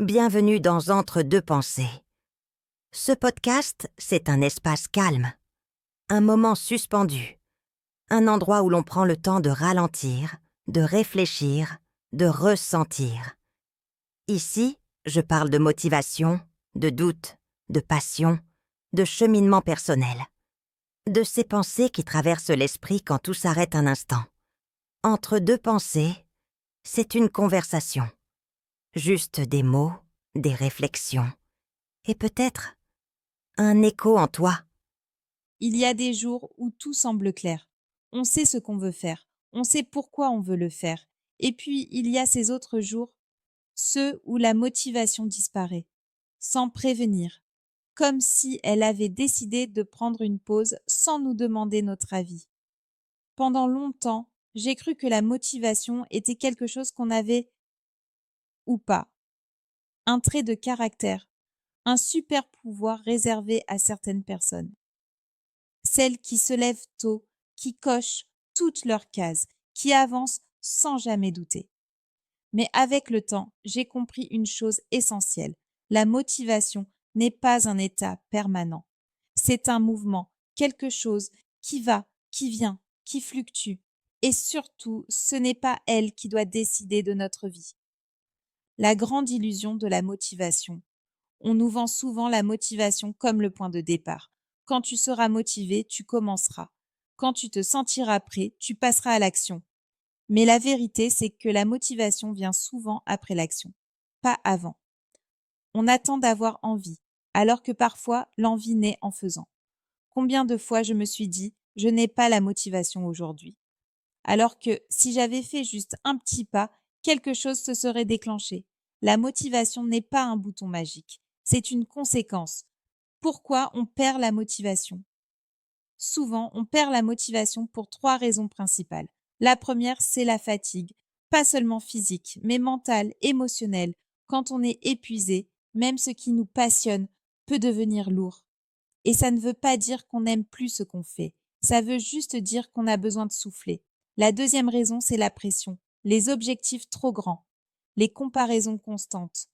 Bienvenue dans Entre deux pensées. Ce podcast, c'est un espace calme, un moment suspendu, un endroit où l'on prend le temps de ralentir, de réfléchir, de ressentir. Ici, je parle de motivation, de doute, de passion, de cheminement personnel, de ces pensées qui traversent l'esprit quand tout s'arrête un instant. Entre deux pensées, c'est une conversation. Juste des mots, des réflexions, et peut-être un écho en toi. Il y a des jours où tout semble clair. On sait ce qu'on veut faire, on sait pourquoi on veut le faire. Et puis, il y a ces autres jours, ceux où la motivation disparaît, sans prévenir, comme si elle avait décidé de prendre une pause sans nous demander notre avis. Pendant longtemps, j'ai cru que la motivation était quelque chose qu'on avait ou pas, un trait de caractère, un super pouvoir réservé à certaines personnes. Celles qui se lèvent tôt, qui cochent toutes leurs cases, qui avancent sans jamais douter. Mais avec le temps, j'ai compris une chose essentielle. La motivation n'est pas un état permanent. C'est un mouvement, quelque chose qui va, qui vient, qui fluctue. Et surtout, ce n'est pas elle qui doit décider de notre vie. La grande illusion de la motivation. On nous vend souvent la motivation comme le point de départ. Quand tu seras motivé, tu commenceras. Quand tu te sentiras prêt, tu passeras à l'action. Mais la vérité, c'est que la motivation vient souvent après l'action, pas avant. On attend d'avoir envie, alors que parfois l'envie naît en faisant. Combien de fois je me suis dit, je n'ai pas la motivation aujourd'hui. Alors que si j'avais fait juste un petit pas, quelque chose se serait déclenché. La motivation n'est pas un bouton magique, c'est une conséquence. Pourquoi on perd la motivation? Souvent, on perd la motivation pour 3 raisons principales. La première, c'est la fatigue, pas seulement physique, mais mentale, émotionnelle. Quand on est épuisé, même ce qui nous passionne peut devenir lourd. Et ça ne veut pas dire qu'on n'aime plus ce qu'on fait. Ça veut juste dire qu'on a besoin de souffler. La deuxième raison, c'est la pression, les objectifs trop grands, les comparaisons constantes,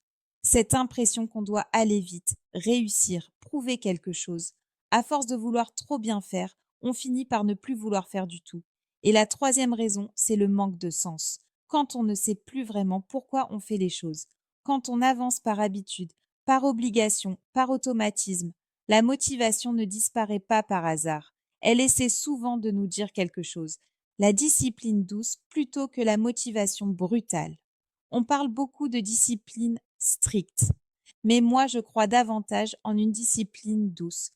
cette impression qu'on doit aller vite, réussir, prouver quelque chose. À force de vouloir trop bien faire, on finit par ne plus vouloir faire du tout. Et la troisième raison, c'est le manque de sens. Quand on ne sait plus vraiment pourquoi on fait les choses, quand on avance par habitude, par obligation, par automatisme, la motivation ne disparaît pas par hasard. Elle essaie souvent de nous dire quelque chose. La discipline douce plutôt que la motivation brutale. On parle beaucoup de discipline stricte, mais moi je crois davantage en une discipline douce,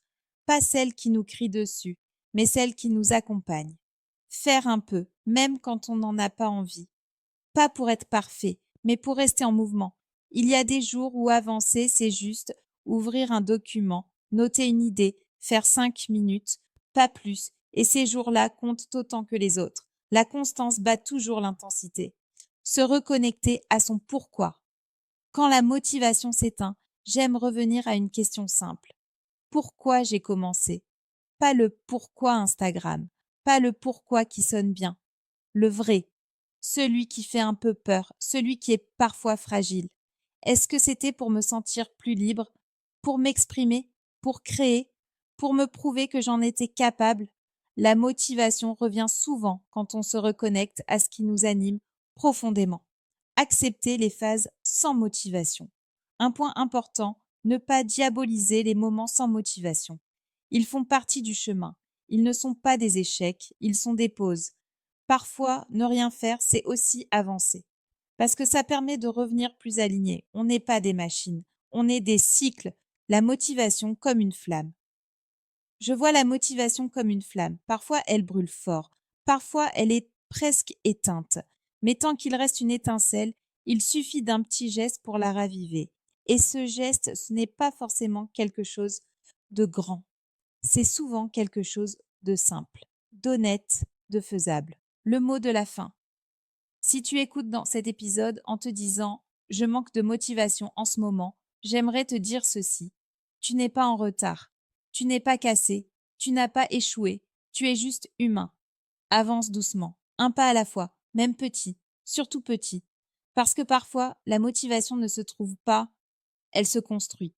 pas celle qui nous crie dessus, mais celle qui nous accompagne. Faire un peu, même quand on n'en a pas envie. Pas pour être parfait, mais pour rester en mouvement. Il y a des jours où avancer, c'est juste ouvrir un document, noter une idée, faire 5 minutes, pas plus, et ces jours-là comptent autant que les autres. La constance bat toujours l'intensité. Se reconnecter à son pourquoi. Quand la motivation s'éteint, j'aime revenir à une question simple. Pourquoi j'ai commencé? Pas le pourquoi Instagram, pas le pourquoi qui sonne bien, le vrai, celui qui fait un peu peur, celui qui est parfois fragile. Est-ce que c'était pour me sentir plus libre, pour m'exprimer, pour créer, pour me prouver que j'en étais capable? La motivation revient souvent quand on se reconnecte à ce qui nous anime profondément. Accepter les phases sans motivation. Un point important, ne pas diaboliser les moments sans motivation. Ils font partie du chemin. Ils ne sont pas des échecs, ils sont des pauses. Parfois, ne rien faire, c'est aussi avancer. Parce que ça permet de revenir plus aligné. On n'est pas des machines, on est des cycles. La motivation comme une flamme. Je vois la motivation comme une flamme. Parfois, elle brûle fort. Parfois, elle est presque éteinte. Mais tant qu'il reste une étincelle, il suffit d'un petit geste pour la raviver. Et ce geste, ce n'est pas forcément quelque chose de grand. C'est souvent quelque chose de simple, d'honnête, de faisable. Le mot de la fin. Si tu écoutes dans cet épisode en te disant « Je manque de motivation en ce moment », j'aimerais te dire ceci. Tu n'es pas en retard. Tu n'es pas cassé. Tu n'as pas échoué. Tu es juste humain. Avance doucement, un pas à la fois, même petit, surtout petit. Parce que parfois, la motivation ne se trouve pas elle se construit.